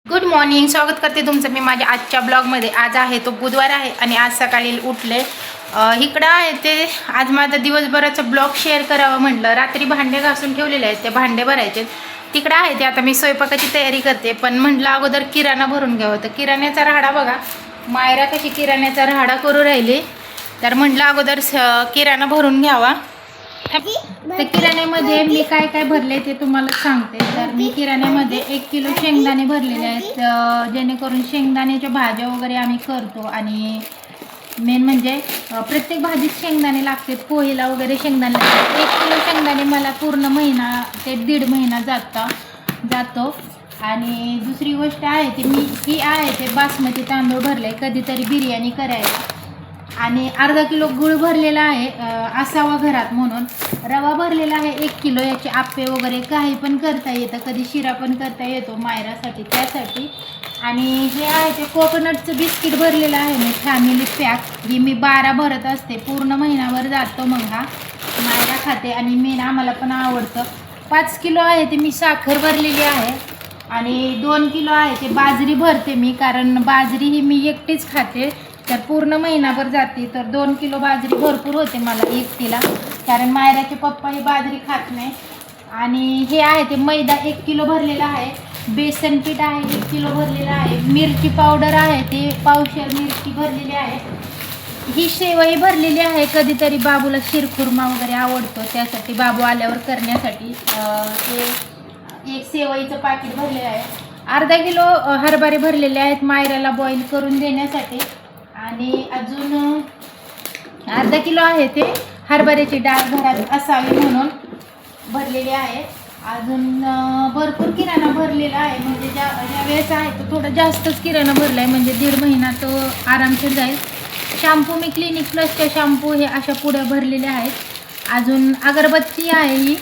Good morning. स्वागत करते तुमचं मी माझ्या आजच्या ब्लॉगमध्ये. आज आहे तो बुधवार आहे आणि आज सकाळी उठले इकडं आहे ते आज माझा दिवसभराचं ब्लॉग शेअर करावं म्हटलं. रात्री भांडे घासून ठेवलेले आहेत, ते भांडे भरायचे तिकडं आहे ते. आता मी स्वयंपाकाची तयारी करते, पण म्हटलं अगोदर किराणा भरून घ्यावं. तर किराण्याचा राहाडा बघा, मायरा कशी किराण्याचा राहाडा करू राहिली, तर म्हटलं अगोदर किराणा भरून घ्यावा. तर किराण्यामध्ये मी काय काय भरले ते तुम्हाला सांगते. तर मी किराण्यामध्ये 1 किलो शेंगदाणे भरलेले आहेत, जेणेकरून शेंगदाण्याच्या भाज्या वगैरे आम्ही करतो. आणि मेन म्हणजे प्रत्येक भाजीत शेंगदाणे लागतात, पोहेला वगैरे शेंगदाणे लागतात. 1 किलो शेंगदाणे मला पूर्ण महिना ते 1.5 महिना जातो. आणि दुसरी गोष्ट आहे ती ही आहे ते बासमती तांदूळ भरले कधीतरी बिर्याणी करायला. आणि अर्धा किलो गूळ भरलेला आहे, असावा घरात म्हणून. रवा भरलेला आहे 1 किलो. याचे आप्पे वगैरे काही पण करता येतं, कधी शिरा पण करता येतो मायरासाठी, त्यासाठी. आणि हे आहे ते कोकोनटचं बिस्किट भरलेलं आहे मी, फॅमिली पॅक. ही मी 12 भरत असते, पूर्ण महिनाभर जातो. मग हा मायरा खाते आणि मेन आम्हाला पण आवडतं. 5 किलो आहे ते मी साखर भरलेली आहे. आणि 2 किलो आहे ते बाजरी भरते मी, कारण बाजरी ही मी एकटीच खाते, तर पूर्ण महिनाभर जाते. तर 2 किलो बाजरी भरपूर होते मला एकटीला, कारण मायराचे पप्पा ही बाजरी खात नाही. आणि हे आहे ते मैदा 1 किलो भरलेला आहे. बेसन पीठ आहे 1 किलो भरलेला आहे. मिरची पावडर आहे ते पावशेर मिरची भरलेली आहे. ही शेवई भरलेली आहे, कधीतरी बाबूला शिरखुर्मा वगैरे आवडतो, त्यासाठी बाबू आल्यावर करण्यासाठी ते एक शेवईचं पाकिट भरलेलं आहे. अर्धा किलो हरभरे भरलेले आहेत मायराला बॉईल करून देण्यासाठी. आणि अजून अर्धा किलो आहे ते हरभऱ्याची डाळ घरात असावी म्हणून भरलेली आहे. अजून भरपूर किराणा भरलेला आहे, म्हणजे ज्या वेळेस आहे तो थोडं जास्तच किराणा भरला आहे, म्हणजे 1.5 महिना तो आरामशीर जाईल. शॅम्पू मी क्लिनिक प्लसच्या शॅम्पू हे अशा पुड्या भरलेल्या आहेत. अजून अगरबत्ती आहे ही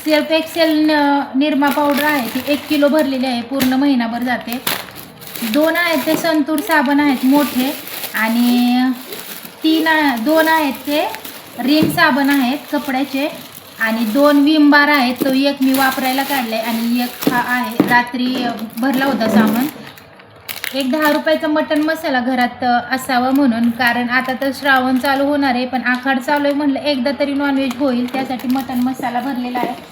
सेल्फ एक्सेल निरमा पावडर आहे ती 1 किलो भरलेली आहे, पूर्ण महिनाभर जाते. 2 आहेत ते संतूर साबण आहेत मोठे. आणि 2 आहेत ते रिन साबण आहेत कपड्याचे. आणि 2 विम बार आहेत, तो एक मी वापरायला काढला आहे आणि एक हा आहे रात्री भरला होता सामान. एक 10 रुपयाचा मटण मसाला घरात असावा म्हणून, कारण आता तर श्रावण चालू होणार आहे, पण आखाड चालू आहे म्हटलं एकदा तरी नॉनव्हेज होईल, त्यासाठी मटण मसाला भरलेला आहे.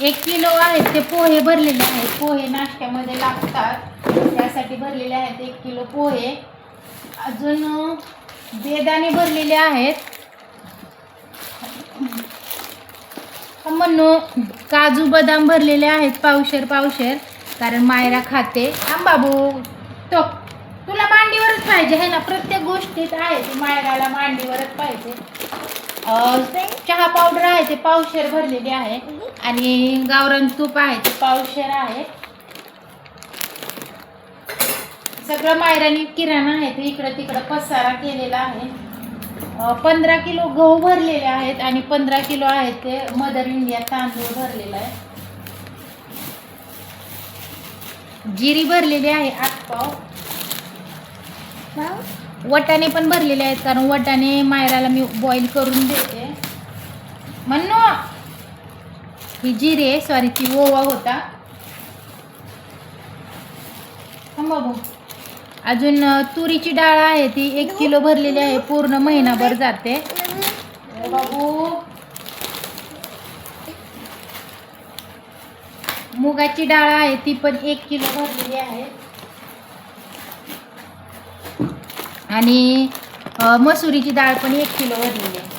1 किलो आहेत ते पोहे भरलेले आहेत, पोहे नाश्त्यामध्ये लागतात त्यासाठी भरलेले आहेत 1 किलो पोहे. अजून बेदाणे भरलेले आहेत. म्हणून काजू बदाम भरलेले आहेत पावशेर, कारण मायरा खाते. बाबू तो तुला मांडीवरच पाहिजे आहे ना, प्रत्येक गोष्टीत आहे ते मायराला मांडीवरच पाहिजे. चहा पावडर आहे ते पावशेर भरलेली आहे. आणि गावरान तूप आहे ते पावशेर आहे. सगळं मायरानी किराणा आहे ते इकडं तिकडं पसारा केलेला आहे. 15 किलो गहू भरलेले आहेत आणि 15 किलो आहेत ते मदर इंडिया तांदूळ भरलेला आहे. जिरी भरलेली आहे 8 पाव. वटाणे पण भरलेले आहेत, कारण वटाणे मायराला मी बॉईल करून देते म्हणून. ही जिरे आहे, सॉरी ती ओवा होता. बाबू अजून तुरीची डाळ आहे ती 1 किलो भरलेली आहे, पूर्ण महिनाभर जाते. बाबू मुगाची डाळ आहे ती पण 1 किलो भरलेली आहे. आणि मसुरीची डाळ पण 1 किलो भरलेली आहे.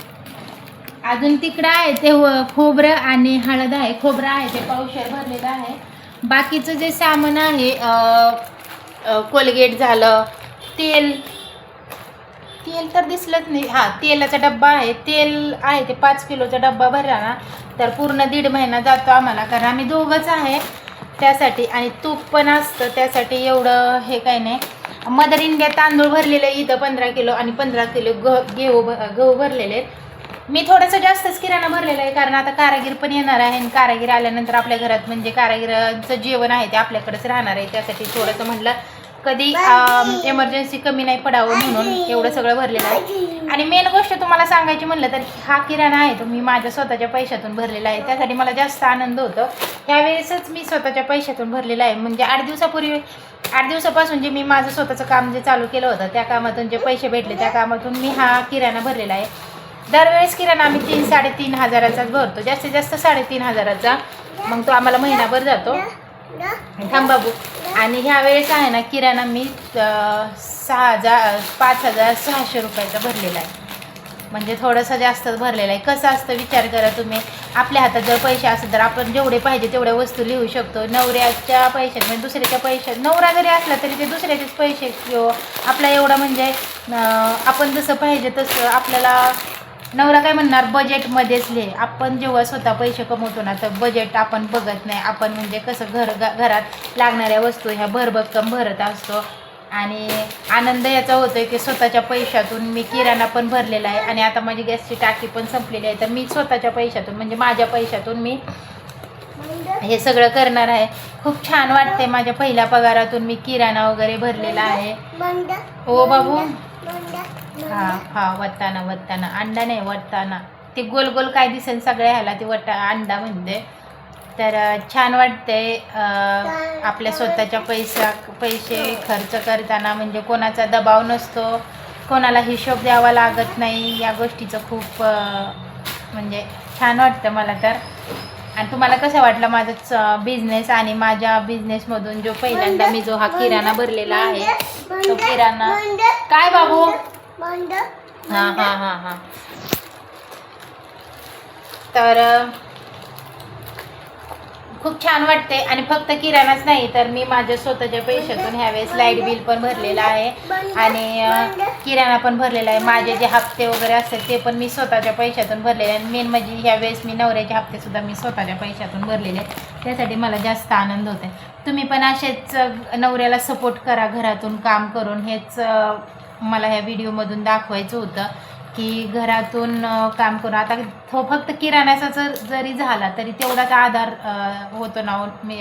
अजून तिकडं आहे ते खोबरं आणि हळद आहे, खोबरं आहे ते पावशेर भरलेलं आहे. बाकीचं जे सामान आहे कोलगेट झालं, तेल तर दिसलंच नाही. हां, तेलाचा डब्बा आहे, तेल आहे ते 5 किलोचा डब्बा भरला ना तर पूर्ण 1.5 महिना जातो आम्हाला, कारण आम्ही दोघंच आहे त्यासाठी. आणि तूप पण असतं त्यासाठी, एवढं हे काही नाही. मदर इंडिया तांदूळ भरलेले इथं 15 किलो आणि 15 किलो गहू भरलेले आहेत. मी थोडंसं जास्तच किराणा भरलेला आहे, कारण आता कारागीर पण येणार आहे आणि कारागीर आल्यानंतर आपल्या घरात म्हणजे कारागिरांचं जेवण आहे ते आपल्याकडेच राहणार आहे, त्यासाठी थोडंसं म्हटलं कधी एमर्जन्सी कमी नाही पडावं म्हणून एवढं सगळं भरलेलं आहे. आणि मेन गोष्ट तुम्हाला सांगायची म्हणलं तर हा किराणा आहे तो मी माझ्या स्वतःच्या पैशातून भरलेला आहे. त्यासाठी मला जास्त आनंद होतो. त्यावेळेसच मी स्वतःच्या पैशातून भरलेला आहे. म्हणजे 8 दिवसापासून जे मी माझं स्वतःचं काम जे चालू केलं होतं त्या कामातून जे पैसे भेटले त्या कामातून मी हा किराणा भरलेला आहे. दरवेळेस किराणा आम्ही 3-3.5 हजाराचाच भरतो, जास्तीत जास्त 3.5 हजाराचा. मग तो आम्हाला महिनाभर जातो. थांब बाबू. आणि ह्या वेळेस आहे ना किराणा मी 5,600 रुपयाचा भरलेला आहे. म्हणजे थोडंसं जास्तच भरलेलं आहे. कसं असतं विचार करा तुम्ही, आपल्या हातात जर पैसे असेल तर आपण जेवढे पाहिजे तेवढ्या वस्तू लिहू शकतो. नवऱ्याच्या पैशात म्हणजे दुसऱ्याच्या पैशात, नवरा जरी असला तरी ते दुसऱ्याचेच पैसे आपला एवढा म्हणजे आपण जसं पाहिजे तसं आपल्याला नवरा काय म्हणणार बजेटमध्येच लिहे. आपण जेव्हा स्वतः पैसे कमवतो ना तर बजेट आपण बघत नाही. आपण म्हणजे कसं घरात लागणाऱ्या वस्तू ह्या भरभक्कम भरत असतो. आणि आनंद याचा होतोय की स्वतःच्या पैशातून मी किराणा पण भरलेला आहे. आणि आता माझी गॅसची टाकी पण संपलेली आहे तर मी स्वतःच्या पैशातून म्हणजे माझ्या पैशातून मी हे सगळं करणार आहे. खूप छान वाटते. माझ्या पहिल्या पगारातून मी किराणा वगैरे भरलेला आहे. हो बाबू. हा वत्ताना अंडा नाही वत्ताना. ते गोल गोल काय दिसेल सगळ्या ह्याला ते अंडा म्हणते. तर छान वाटते आपल्या स्वतःच्या पैसे खर्च करताना. म्हणजे कोणाचा दबाव नसतो, कोणाला हिशोब द्यावा लागत नाही. या गोष्टीचं खूप म्हणजे छान वाटतं मला तर. आणि तुम्हाला कसं वाटलं माझं बिझनेस आणि माझ्या बिझनेसमधून जो पहिल्यांदा मी जो हा किराणा भरलेला आहे तो किराणा काय बाबू. हां तर खूप छान वाटते. आणि फक्त किराणाच नाही तर मी माझ्या स्वतःच्या पैशातून ह्यावेळेस लाईट बिल पण भरलेलं आहे आणि किराणा पण भरलेला आहे. माझे जे हप्ते वगैरे असतात ते पण मी स्वतःच्या पैशातून भरलेले आहे. मेन म्हणजे ह्यावेळेस मी नवऱ्याचे हप्तेसुद्धा मी स्वतःच्या पैशातून भरलेले आहेत. त्यासाठी मला जास्त आनंद होते. तुम्ही पण असेच नवऱ्याला सपोर्ट करा घरातून काम करून. हेच मला ह्या व्हिडिओमधून दाखवायचं होतं की घरातून काम करून. आता फक्त किराण्याचा जरी झाला तरी तेवढाच आधार होतो ना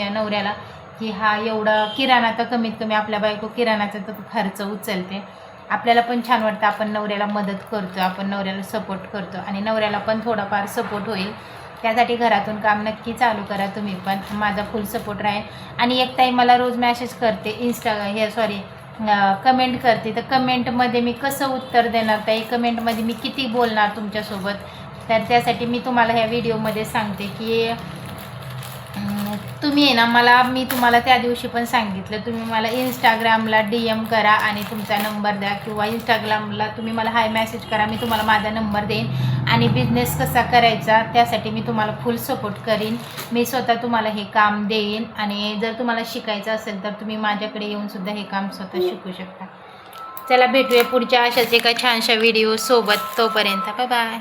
नवऱ्याला की हा एवढा किराणा तर कमीत कमी आपल्या बायको किराणाचा तर खर्च उचलते. आपल्याला पण छान वाटतं आपण नवऱ्याला मदत करतो, आपण नवऱ्याला सपोर्ट करतो आणि नवऱ्याला पण थोडाफार सपोर्ट होईल. त्यासाठी घरातून काम नक्की चालू करा तुम्ही पण. माझा फुल सपोर्ट राहील. आणि एक ताई मला रोज मॅसेज करते कमेंट करते. तर कमेंटमध्ये मी कसं उत्तर देणार ताई, कमेंटमध्ये मी किती बोलणार तुमच्यासोबत. तर त्यासाठी मी तुम्हाला ह्या व्हिडिओमध्ये सांगते की तुम्ही आहे ना मी तुम्हाला त्या दिवशी पण सांगितलं तुम्ही मला इंस्टाग्रामला DM करा आणि तुमचा नंबर द्या किंवा इंस्टाग्रामला तुम्ही मला हाय मेसेज करा. मी तुम्हाला माझा नंबर देईन आणि बिझनेस कसा करायचा त्यासाठी मी तुम्हाला फुल सपोर्ट करीन. मी स्वतः तुम्हाला हे काम देईन आणि जर तुम्हाला शिकायचं असेल तर तुम्ही माझ्याकडे येऊनसुद्धा हे काम स्वतः शिकू शकता. चला भेटूया पुढच्या अशाच एका छानशा व्हिडिओ सोबत. तोपर्यंत बाय बाय.